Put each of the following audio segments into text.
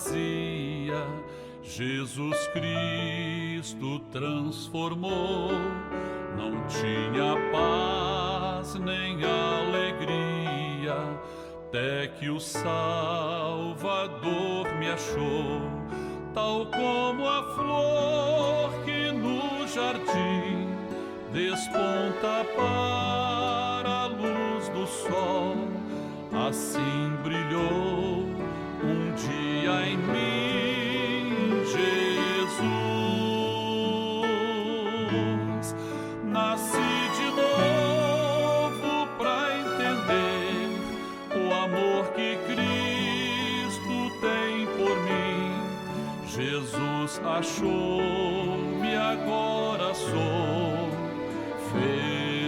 vazia, Jesus Cristo transformou. Não tinha paz nem alegria, até que o Salvador me achou. Tal como a flor que no jardim desponta para a luz do sol, assim brilhou um dia em mim Jesus. Nasci de novo pra entender o amor que Cristo tem por mim. Jesus achou-me, agora sou feliz.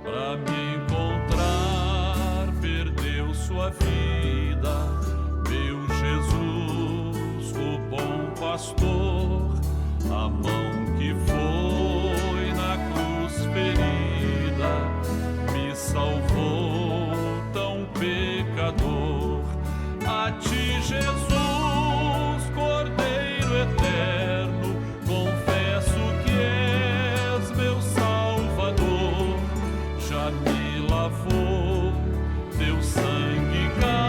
Pra me encontrar, perdeu sua vida, meu Jesus, o bom pastor. A mão que foi na cruz ferida me salvou, tão pecador. A ti, Jesus, Cordeiro eterno, confesso que és meu Salvador. Já me lavou teu sangue carmesim.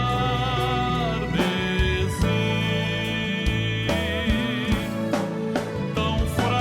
Tão fraco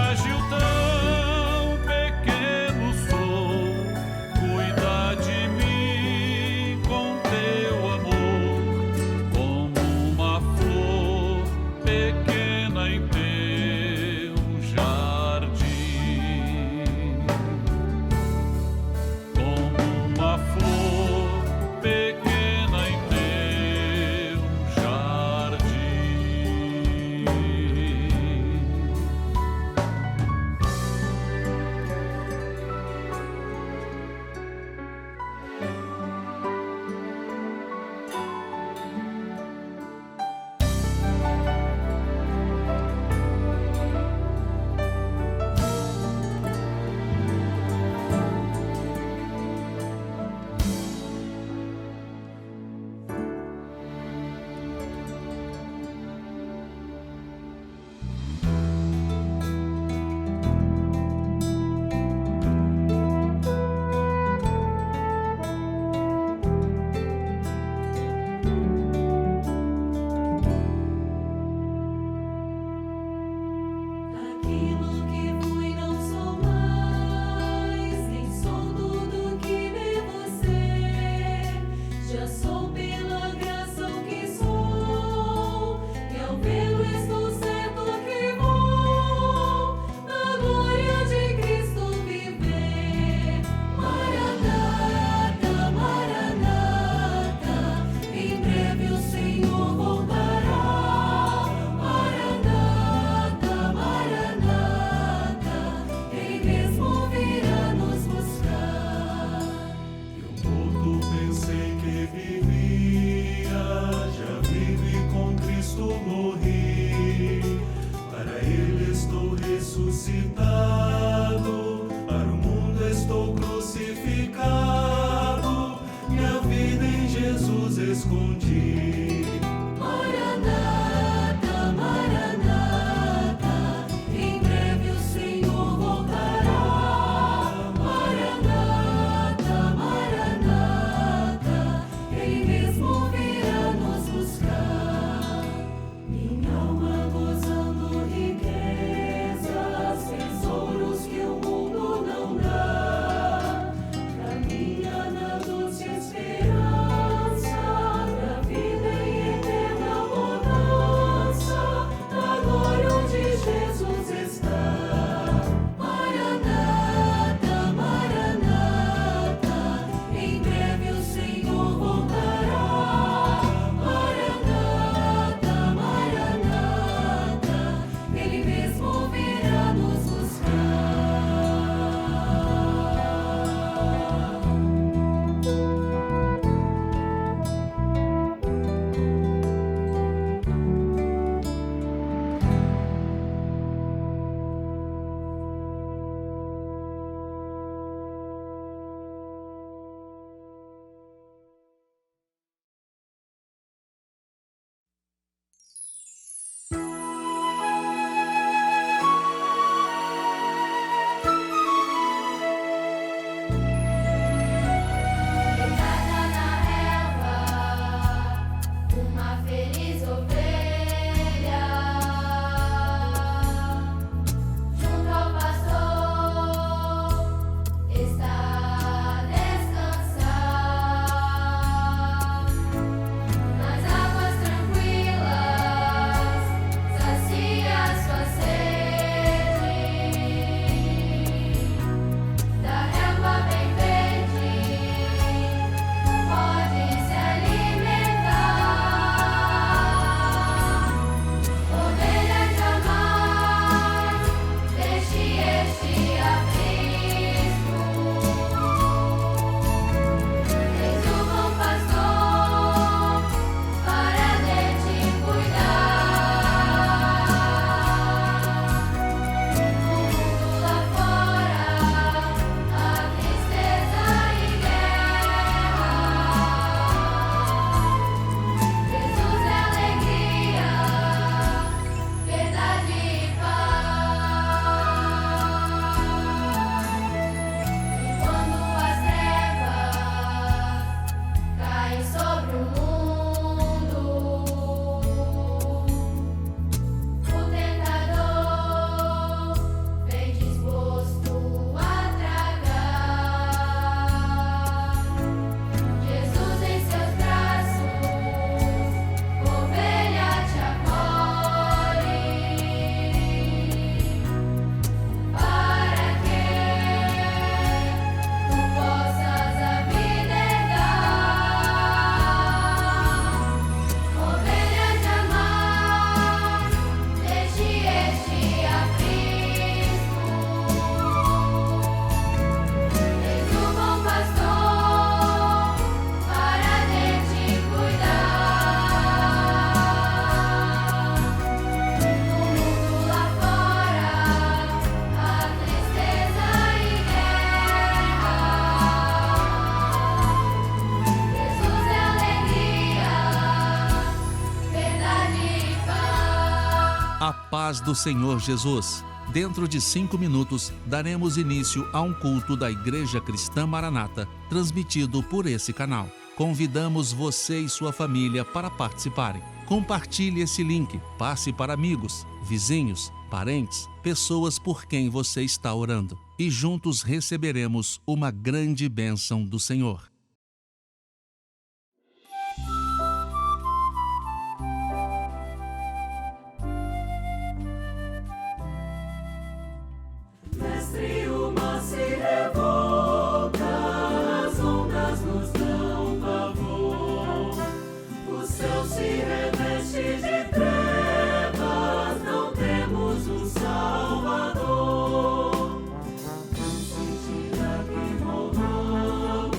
A paz do Senhor Jesus. Dentro de 5 minutos, daremos início a um culto da Igreja Cristã Maranata, transmitido por esse canal. Convidamos você e sua família para participarem. Compartilhe esse link, passe para amigos, vizinhos, parentes, pessoas por quem você está orando. E juntos receberemos uma grande bênção do Senhor. Mestre, o mar se revolta, as ondas nos dão pavor, o céu se reveste de trevas, não temos um Salvador. Não sentirá que rolou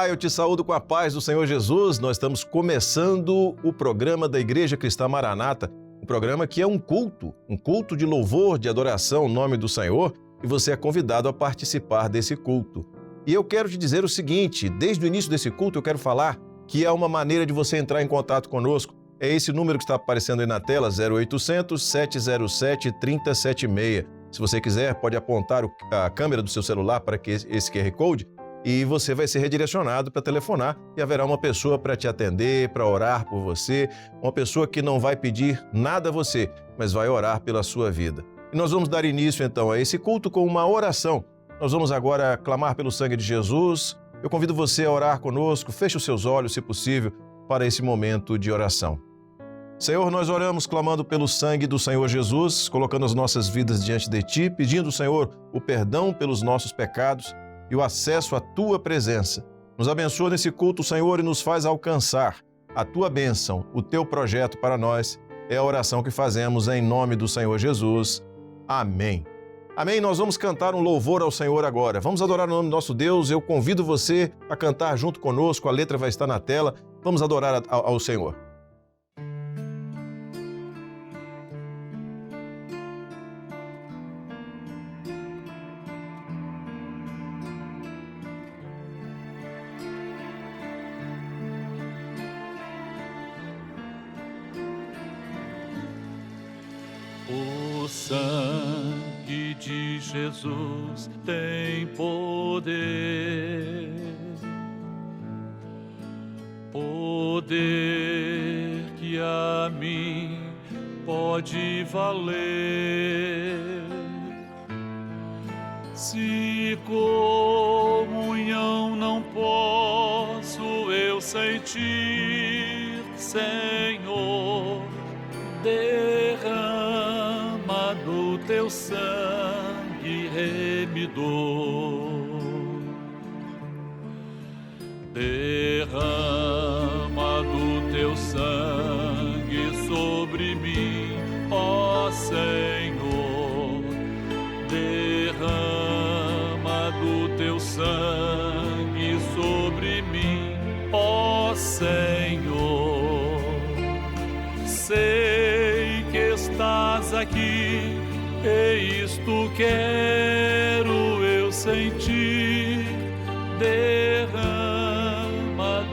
Pai, eu te saúdo com a paz do Senhor Jesus. Nós estamos começando o programa da Igreja Cristã Maranata, um programa que é um culto de louvor, de adoração ao nome do Senhor, e você é convidado a participar desse culto. E eu quero te dizer o seguinte, desde o início desse culto eu quero falar que é uma maneira de você entrar em contato conosco. É esse número que está aparecendo aí na tela, 0800 707 3076. Se você quiser, pode apontar a câmera do seu celular para esse QR Code e você vai ser redirecionado para telefonar e haverá uma pessoa para te atender, para orar por você, uma pessoa que não vai pedir nada a você, mas vai orar pela sua vida. E nós vamos dar início então a esse culto com uma oração. Nós vamos agora clamar pelo sangue de Jesus. Eu convido você a orar conosco, feche os seus olhos, se possível, para esse momento de oração. Senhor, nós oramos clamando pelo sangue do Senhor Jesus, colocando as nossas vidas diante de Ti, pedindo, Senhor, o perdão pelos nossos pecados e o acesso à Tua presença. Nos abençoa nesse culto, Senhor, e nos faz alcançar a Tua bênção, o Teu projeto para nós. É a oração que fazemos em nome do Senhor Jesus. Amém. Amém. Nós vamos cantar um louvor ao Senhor agora. Vamos adorar o nome do nosso Deus. Eu convido você a cantar junto conosco. A letra vai estar na tela. Vamos adorar ao Senhor. O sangue de Jesus tem poder, poder que a mim pode valer. Se comunhão não posso eu sentir, Senhor, derrama do teu sangue remidor. Derrama do teu sangue sobre mim, ó Senhor. Derrama do teu sangue sobre mim, ó Senhor. Sei que estás aqui, e isto quero eu sentir. Derrama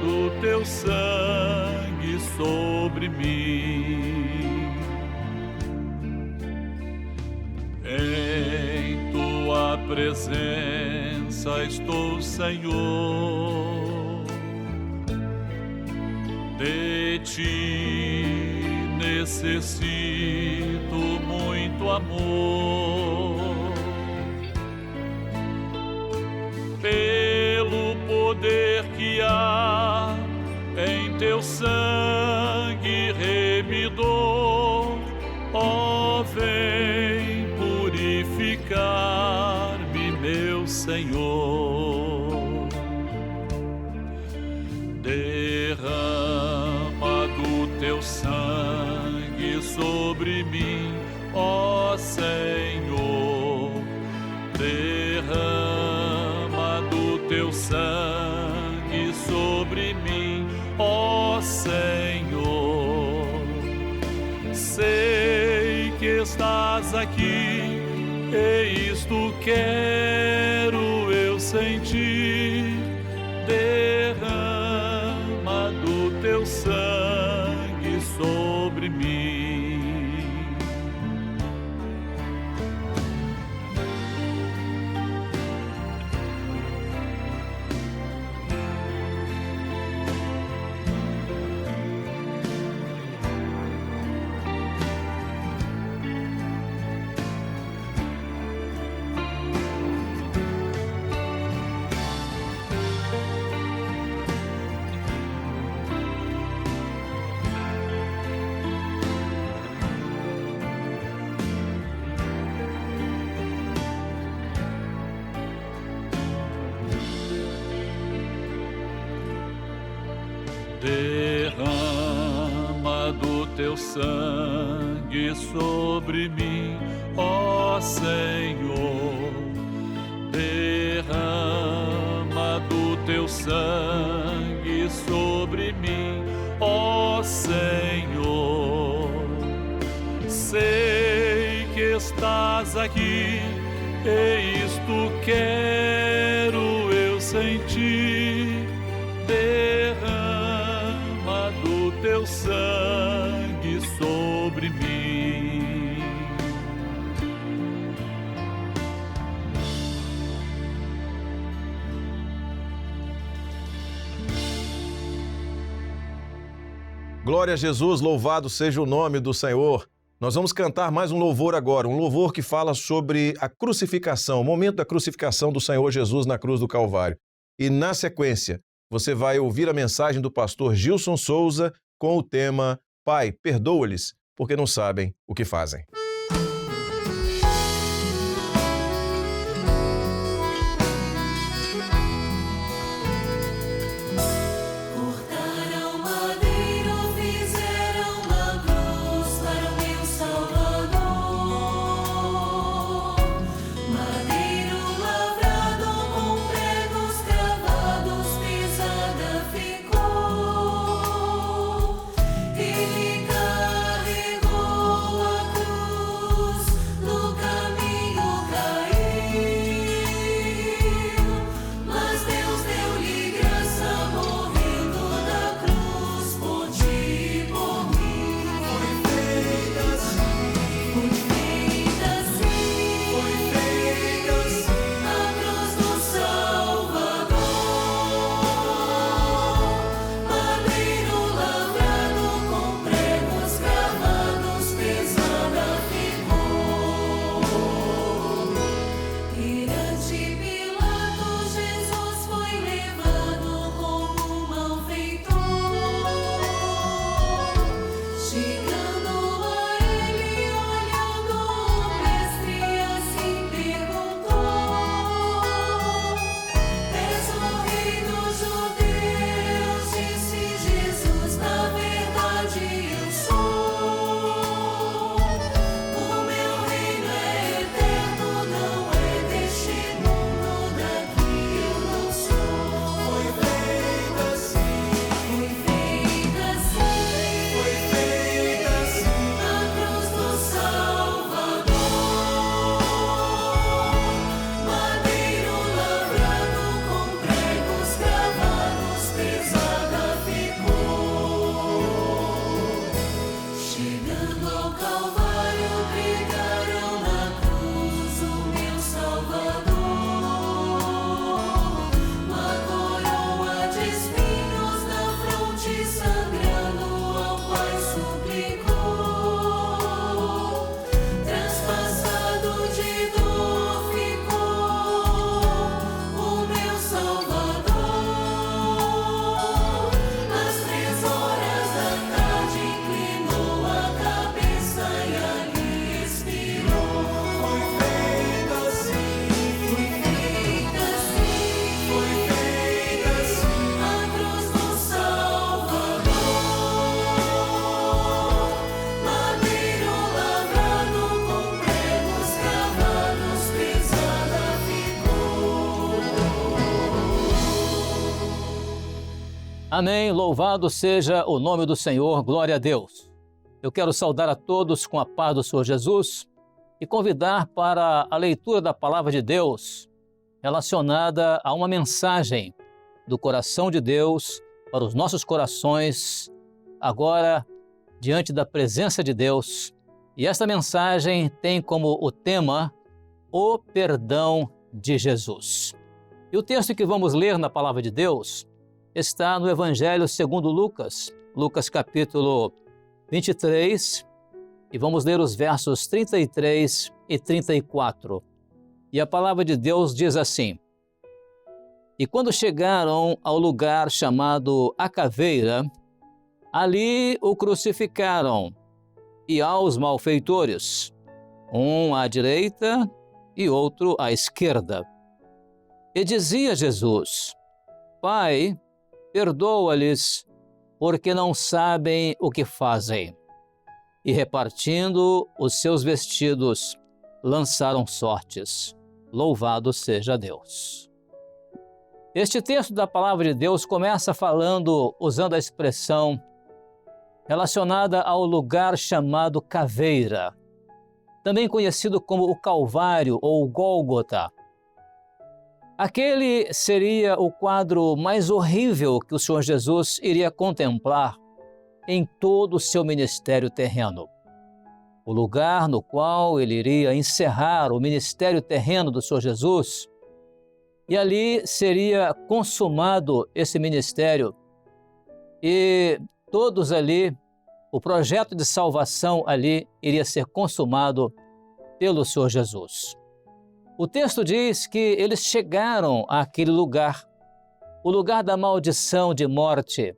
do teu sangue sobre mim. Em tua presença estou, Senhor. De ti necessito muito amor, pelo poder que há em teu sangue remidor. Ó, vem purificar-me, meu Senhor. Derrama do teu sangue sobre mim, ó Senhor. Derrama do teu sangue sobre mim, ó Senhor. Sei que estás aqui, e isto quero eu sentir. Derrama do teu sangue sobre mim. Derrama do teu sangue sobre mim, ó Senhor. Derrama do teu sangue sangue sobre mim, ó Senhor. Sei que estás aqui, e isto quero eu sentir. Derrama do teu sangue sobre mim. Glória a Jesus, louvado seja o nome do Senhor. Nós vamos cantar mais um louvor agora, um louvor que fala sobre a crucificação, o momento da crucificação do Senhor Jesus na cruz do Calvário. E na sequência, você vai ouvir a mensagem do pastor Gilson Souza com o tema Pai, perdoa-lhes, porque não sabem o que fazem. Amém, louvado seja o nome do Senhor, glória a Deus. Eu quero saudar a todos com a paz do Senhor Jesus e convidar para a leitura da Palavra de Deus relacionada a uma mensagem do coração de Deus para os nossos corações, agora diante da presença de Deus. E esta mensagem tem como o tema o perdão de Jesus. E o texto que vamos ler na Palavra de Deus está no Evangelho segundo Lucas, Lucas capítulo 23, e vamos ler os versos 33 e 34. E a Palavra de Deus diz assim: E quando chegaram ao lugar chamado A Caveira, ali o crucificaram, e aos malfeitores, um à direita e outro à esquerda. E dizia Jesus: Pai, perdoa-lhes, porque não sabem o que fazem. E repartindo os seus vestidos, lançaram sortes. Louvado seja Deus. Este texto da Palavra de Deus começa usando a expressão relacionada ao lugar chamado Caveira, também conhecido como o Calvário ou o Gólgota. Aquele seria o quadro mais horrível que o Senhor Jesus iria contemplar em todo o seu ministério terreno. O lugar no qual ele iria encerrar o ministério terreno do Senhor Jesus, e ali seria consumado esse ministério, e todos ali, o projeto de salvação ali iria ser consumado pelo Senhor Jesus. O texto diz que eles chegaram àquele lugar, o lugar da maldição de morte.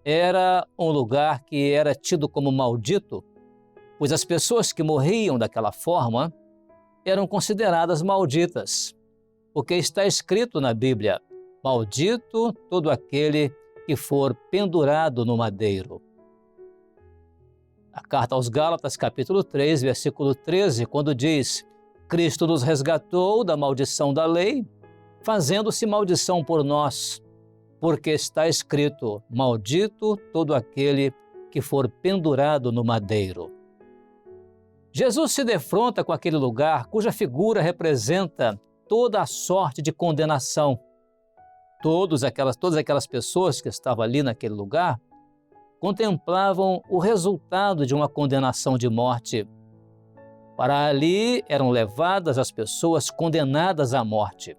Era um lugar que era tido como maldito, pois as pessoas que morriam daquela forma eram consideradas malditas, porque está escrito na Bíblia: maldito todo aquele que for pendurado no madeiro. A carta aos Gálatas, capítulo 3, versículo 13, quando diz: Cristo nos resgatou da maldição da lei, fazendo-se maldição por nós, porque está escrito: maldito todo aquele que for pendurado no madeiro. Jesus se defronta com aquele lugar cuja figura representa toda a sorte de condenação. Todas aquelas pessoas que estavam ali naquele lugar contemplavam o resultado de uma condenação de morte. Para ali eram levadas as pessoas condenadas à morte.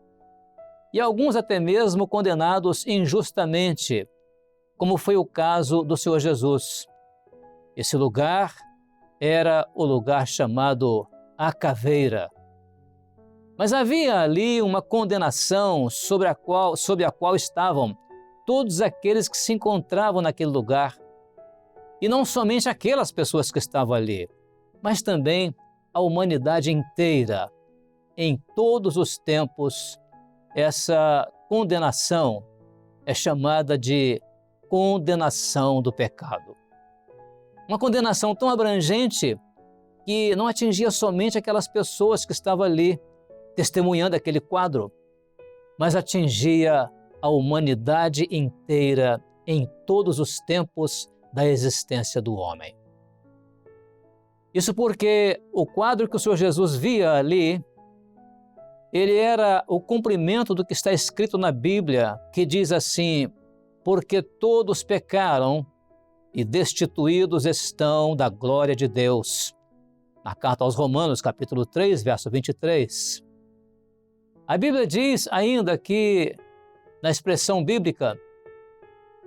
E alguns até mesmo condenados injustamente, como foi o caso do Senhor Jesus. Esse lugar era o lugar chamado a Caveira. Mas havia ali uma condenação sobre a qual estavam todos aqueles que se encontravam naquele lugar. E não somente aquelas pessoas que estavam ali, mas também a humanidade inteira. Em todos os tempos, essa condenação é chamada de condenação do pecado. Uma condenação tão abrangente que não atingia somente aquelas pessoas que estavam ali testemunhando aquele quadro, mas atingia a humanidade inteira em todos os tempos da existência do homem. Isso porque o quadro que o Senhor Jesus via ali, ele era o cumprimento do que está escrito na Bíblia, que diz assim: porque todos pecaram e destituídos estão da glória de Deus. Na carta aos Romanos, capítulo 3, verso 23. A Bíblia diz ainda que, na expressão bíblica,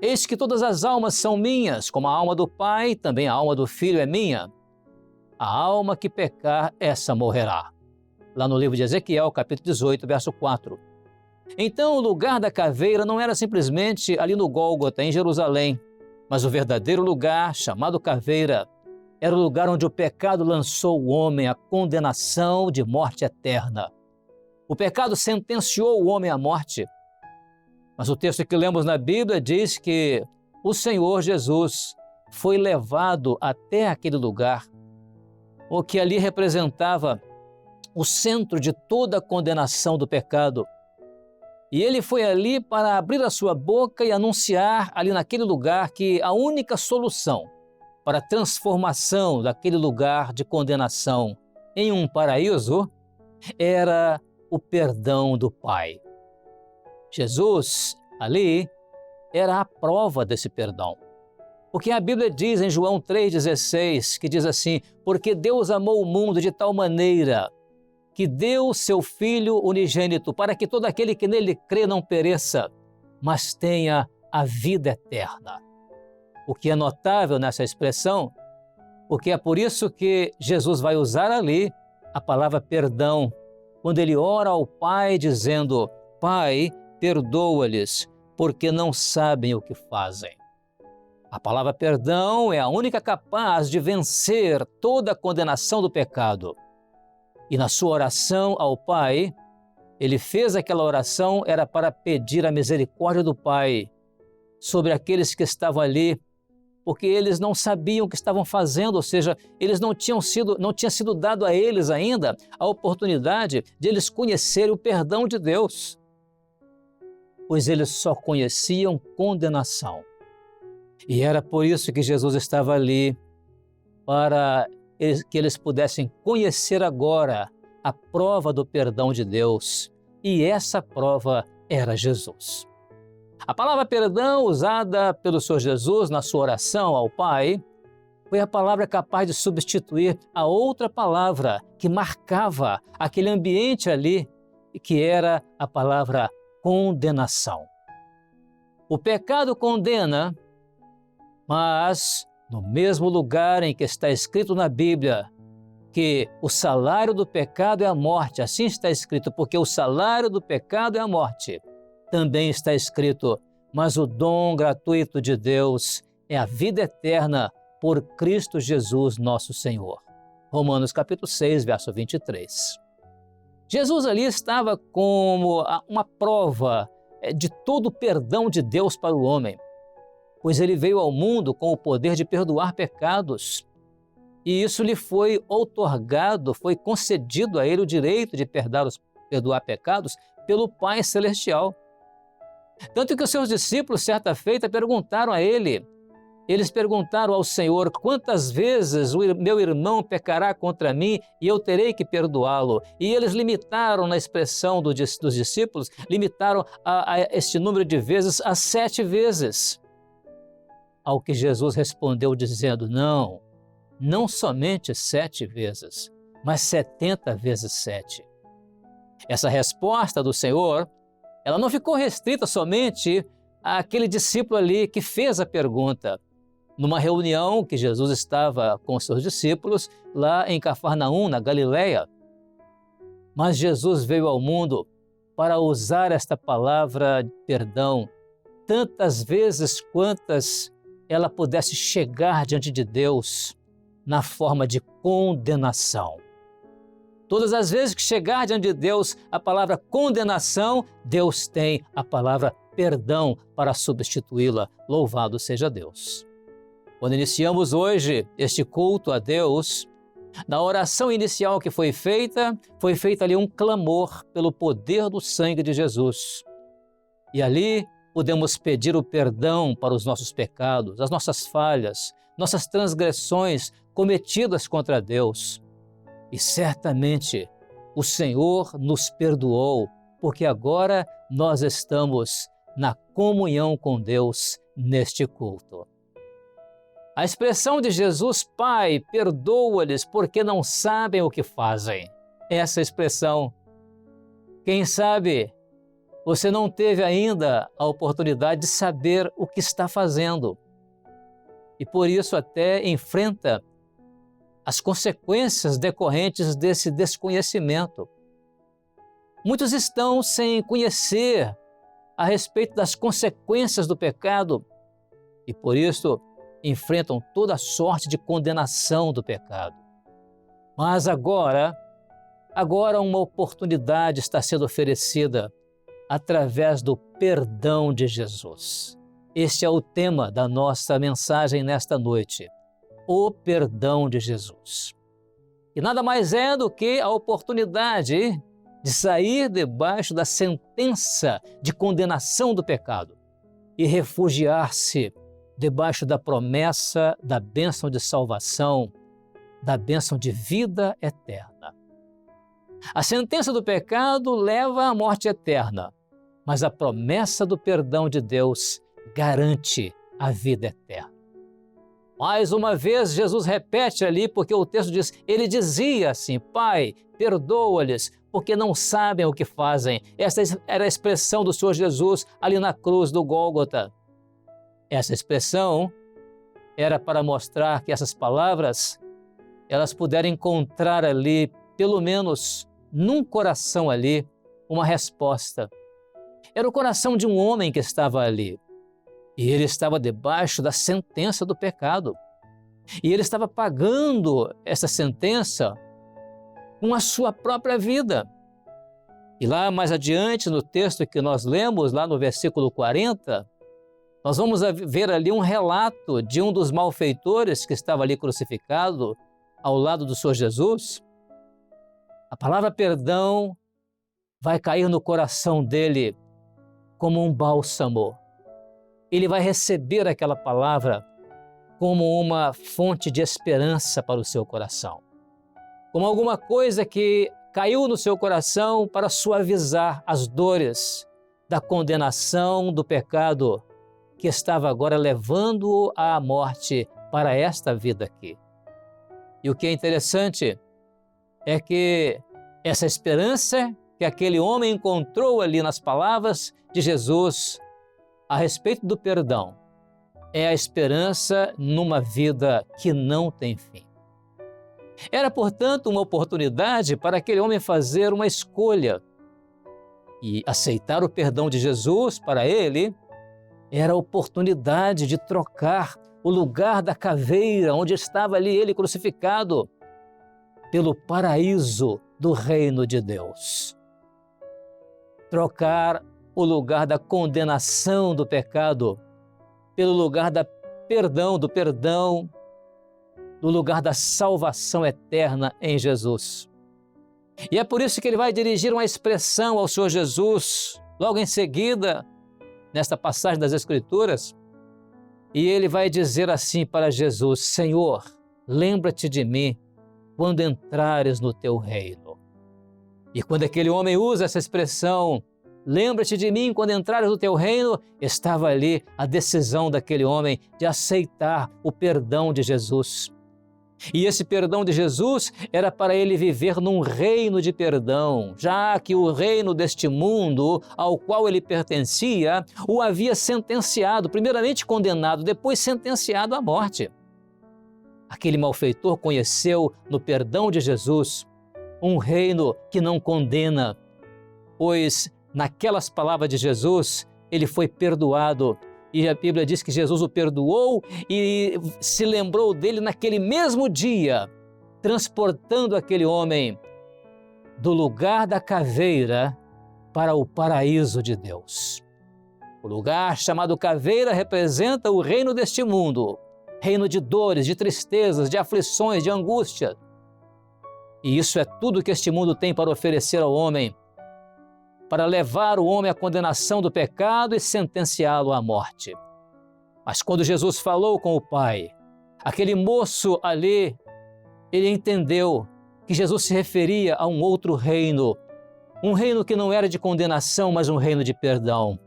eis que todas as almas são minhas, como a alma do Pai, também a alma do Filho é minha. A alma que pecar, essa morrerá. Lá no livro de Ezequiel, capítulo 18, verso 4. Então, o lugar da caveira não era simplesmente ali no Gólgota, em Jerusalém, mas o verdadeiro lugar, chamado caveira, era o lugar onde o pecado lançou o homem à condenação de morte eterna. O pecado sentenciou o homem à morte. Mas o texto que lemos na Bíblia diz que o Senhor Jesus foi levado até aquele lugar, o que ali representava o centro de toda a condenação do pecado. E ele foi ali para abrir a sua boca e anunciar ali naquele lugar que a única solução para a transformação daquele lugar de condenação em um paraíso era o perdão do Pai. Jesus, ali, era a prova desse perdão. Porque a Bíblia diz em João 3,16, que diz assim: porque Deus amou o mundo de tal maneira que deu seu Filho unigênito, para que todo aquele que nele crê não pereça, mas tenha a vida eterna. O que é notável nessa expressão, porque é por isso que Jesus vai usar ali a palavra perdão, quando ele ora ao Pai dizendo: Pai, perdoa-lhes, porque não sabem o que fazem. A palavra perdão é a única capaz de vencer toda a condenação do pecado. E na sua oração ao Pai, ele fez aquela oração, era para pedir a misericórdia do Pai sobre aqueles que estavam ali, porque eles não sabiam o que estavam fazendo, ou seja, eles não tinha sido dado a eles ainda a oportunidade de eles conhecerem o perdão de Deus. pois eles só conheciam condenação. E era por isso que Jesus estava ali, para que eles pudessem conhecer agora a prova do perdão de Deus. E essa prova era Jesus. A palavra perdão usada pelo Senhor Jesus na sua oração ao Pai foi a palavra capaz de substituir a outra palavra que marcava aquele ambiente ali, que era a palavra condenação. O pecado condena, mas no mesmo lugar em que está escrito na Bíblia que o salário do pecado é a morte, assim está escrito, porque o salário do pecado é a morte, também está escrito, mas o dom gratuito de Deus é a vida eterna por Cristo Jesus, nosso Senhor. Romanos capítulo 6, verso 23. Jesus ali estava como uma prova de todo o perdão de Deus para o homem, pois ele veio ao mundo com o poder de perdoar pecados, e isso lhe foi outorgado, foi concedido a ele o direito de perdoar pecados pelo Pai Celestial. Tanto que os seus discípulos, certa feita, perguntaram a ele, eles perguntaram ao Senhor, quantas vezes o meu irmão pecará contra mim e eu terei que perdoá-lo? E eles limitaram na expressão dos discípulos, limitaram a este número de vezes a 7 vezes. Ao que Jesus respondeu dizendo, não somente 7 vezes, mas 70 vezes 7. Essa resposta do Senhor, ela não ficou restrita somente àquele discípulo ali que fez a pergunta. Numa reunião que Jesus estava com os seus discípulos, lá em Cafarnaum, na Galileia. Mas Jesus veio ao mundo para usar esta palavra perdão tantas vezes quantas ela pudesse chegar diante de Deus na forma de condenação. Todas as vezes que chegar diante de Deus a palavra condenação, Deus tem a palavra perdão para substituí-la. Louvado seja Deus. Quando iniciamos hoje este culto a Deus, na oração inicial que foi feita ali um clamor pelo poder do sangue de Jesus. E ali podemos pedir o perdão para os nossos pecados, as nossas falhas, nossas transgressões cometidas contra Deus. E certamente o Senhor nos perdoou, porque agora nós estamos na comunhão com Deus neste culto. A expressão de Jesus, Pai, perdoa-lhes porque não sabem o que fazem. Essa expressão, quem sabe você não teve ainda a oportunidade de saber o que está fazendo. E por isso até enfrenta as consequências decorrentes desse desconhecimento. Muitos estão sem conhecer a respeito das consequências do pecado e por isso enfrentam toda sorte de condenação do pecado. Mas agora uma oportunidade está sendo oferecida através do perdão de Jesus. Este é o tema da nossa mensagem nesta noite, o perdão de Jesus. E nada mais é do que a oportunidade de sair debaixo da sentença de condenação do pecado e refugiar-se debaixo da promessa da bênção de salvação, da bênção de vida eterna. A sentença do pecado leva à morte eterna, mas a promessa do perdão de Deus garante a vida eterna. Mais uma vez, Jesus repete ali, porque o texto diz, ele dizia assim, Pai, perdoa-lhes, porque não sabem o que fazem. Essa era a expressão do Senhor Jesus ali na cruz do Gólgota. Essa expressão era para mostrar que essas palavras, elas puderam encontrar ali, pelo menos num coração ali, uma resposta. Era o coração de um homem que estava ali. E ele estava debaixo da sentença do pecado. E ele estava pagando essa sentença com a sua própria vida. E lá mais adiante, no texto que nós lemos, lá no versículo 40, nós vamos ver ali um relato de um dos malfeitores que estava ali crucificado ao lado do Senhor Jesus. A palavra perdão vai cair no coração dele como um bálsamo. Ele vai receber aquela palavra como uma fonte de esperança para o seu coração, como alguma coisa que caiu no seu coração para suavizar as dores da condenação do pecado que estava agora levando-o à morte para esta vida aqui. E o que é interessante é que essa esperança que aquele homem encontrou ali nas palavras de Jesus a respeito do perdão é a esperança numa vida que não tem fim. Era, portanto, uma oportunidade para aquele homem fazer uma escolha e aceitar o perdão de Jesus para ele. Era a oportunidade de trocar o lugar da caveira onde estava ali ele crucificado pelo paraíso do reino de Deus. Trocar o lugar da condenação do pecado pelo lugar do perdão, do lugar da salvação eterna em Jesus. E é por isso que ele vai dirigir uma expressão ao Senhor Jesus, logo em seguida, nesta passagem das Escrituras, e ele vai dizer assim para Jesus: Senhor, lembra-te de mim quando entrares no teu reino. E quando aquele homem usa essa expressão, lembra-te de mim quando entrares no teu reino, estava ali a decisão daquele homem de aceitar o perdão de Jesus. E esse perdão de Jesus era para ele viver num reino de perdão, já que o reino deste mundo ao qual ele pertencia o havia sentenciado, primeiramente condenado, depois sentenciado à morte. Aquele malfeitor conheceu no perdão de Jesus um reino que não condena, pois naquelas palavras de Jesus ele foi perdoado. E a Bíblia diz que Jesus o perdoou e se lembrou dele naquele mesmo dia, transportando aquele homem do lugar da caveira para o paraíso de Deus. O lugar chamado caveira representa o reino deste mundo, reino de dores, de tristezas, de aflições, de angústia. E isso é tudo que este mundo tem para oferecer ao homem, para levar o homem à condenação do pecado e sentenciá-lo à morte. Mas quando Jesus falou com o Pai, aquele moço ali, ele entendeu que Jesus se referia a um outro reino, um reino que não era de condenação, mas um reino de perdão.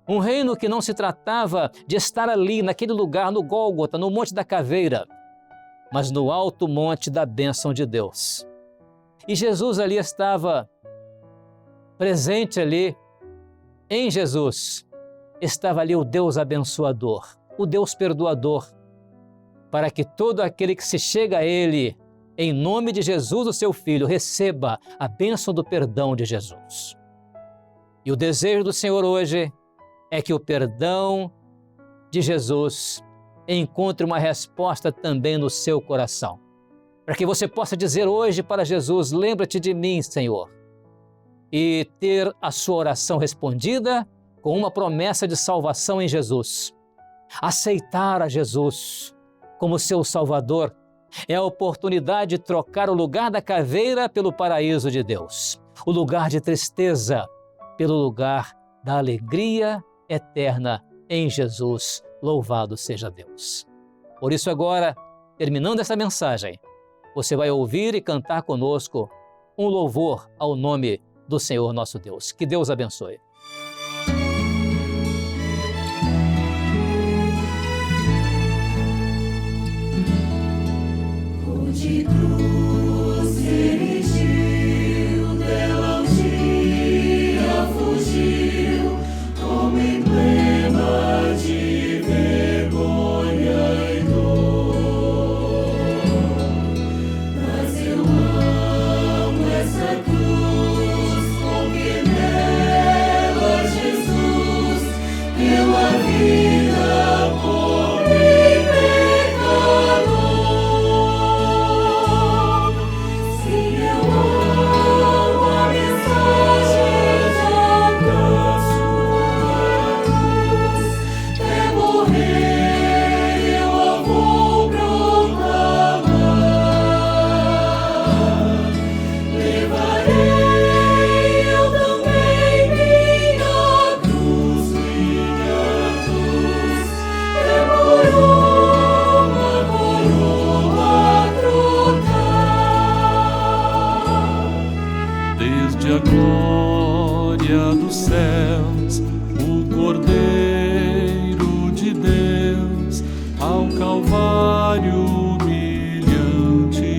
Um reino que não se tratava de estar ali, naquele lugar, no Gólgota, no Monte da Caveira, mas no alto monte da bênção de Deus. E Jesus ali estava presente ali, em Jesus, estava ali o Deus abençoador, o Deus perdoador, para que todo aquele que se chega a Ele, em nome de Jesus, o seu Filho, receba a bênção do perdão de Jesus. E o desejo do Senhor hoje é que o perdão de Jesus encontre uma resposta também no seu coração, para que você possa dizer hoje para Jesus: lembra-te de mim, Senhor, e ter a sua oração respondida com uma promessa de salvação em Jesus. Aceitar a Jesus como seu Salvador é a oportunidade de trocar o lugar da caveira pelo paraíso de Deus, o lugar de tristeza pelo lugar da alegria eterna em Jesus. Louvado seja Deus. Por isso agora, terminando essa mensagem, você vai ouvir e cantar conosco um louvor ao nome do Senhor nosso Deus. Que Deus abençoe. De cruz se erigiu, dela um dia fugiu, como emblema de vergonha e dor. Mas eu amo essa cruz, porque nela eu encontrei ao Calvário humilhante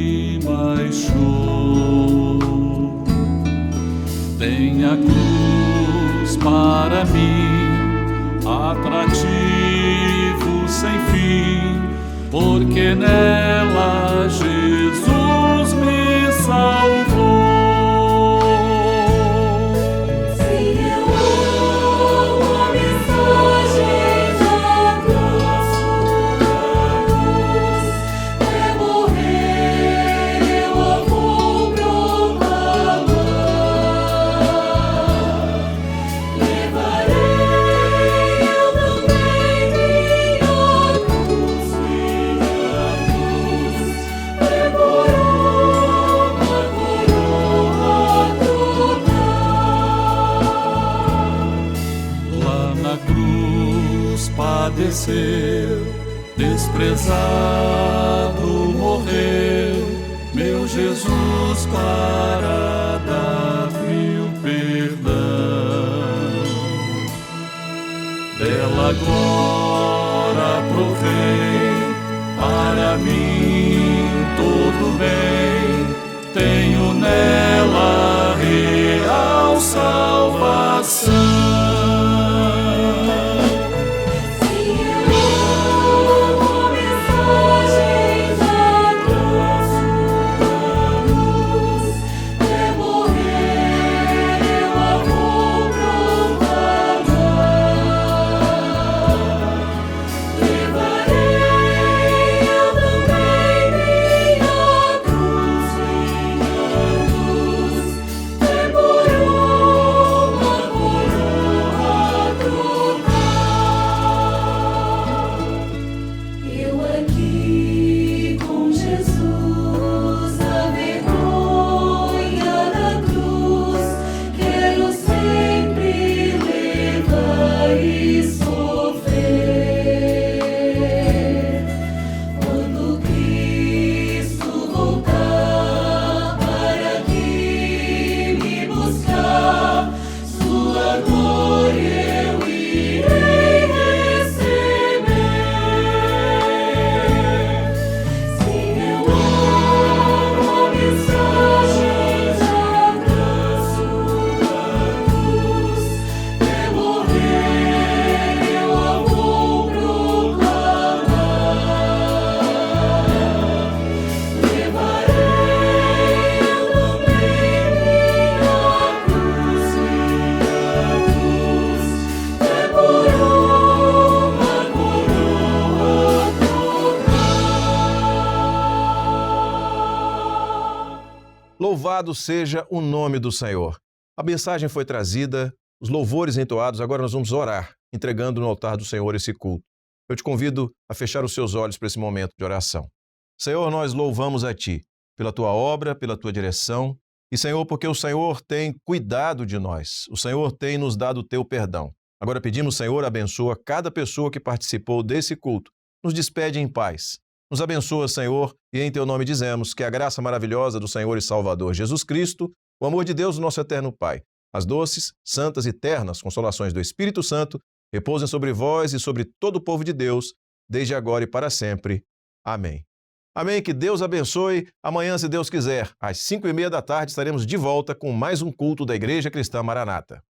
baixou. Tem a cruz para mim, atrativo sem fim, porque nela Jesus me salvou. Padeceu, desprezado morreu, meu Jesus para dar-me o perdão. Dela glória provém para mim todo bem, tenho nela real salvação. Louvado seja o nome do Senhor. A mensagem foi trazida, os louvores entoados, agora nós vamos orar, entregando no altar do Senhor esse culto. Eu te convido a fechar os seus olhos para esse momento de oração. Senhor, nós louvamos a Ti, pela Tua obra, pela Tua direção, e Senhor, porque o Senhor tem cuidado de nós, o Senhor tem nos dado o Teu perdão. Agora pedimos, Senhor, abençoa cada pessoa que participou desse culto. Nos despede em paz. Nos abençoa, Senhor, e em Teu nome dizemos que a graça maravilhosa do Senhor e Salvador Jesus Cristo, o amor de Deus, o nosso eterno Pai, as doces, santas e ternas consolações do Espírito Santo repousem sobre vós e sobre todo o povo de Deus, desde agora e para sempre. Amém. Amém, que Deus abençoe. Amanhã, se Deus quiser, às 5:30 da tarde, estaremos de volta com mais um culto da Igreja Cristã Maranata.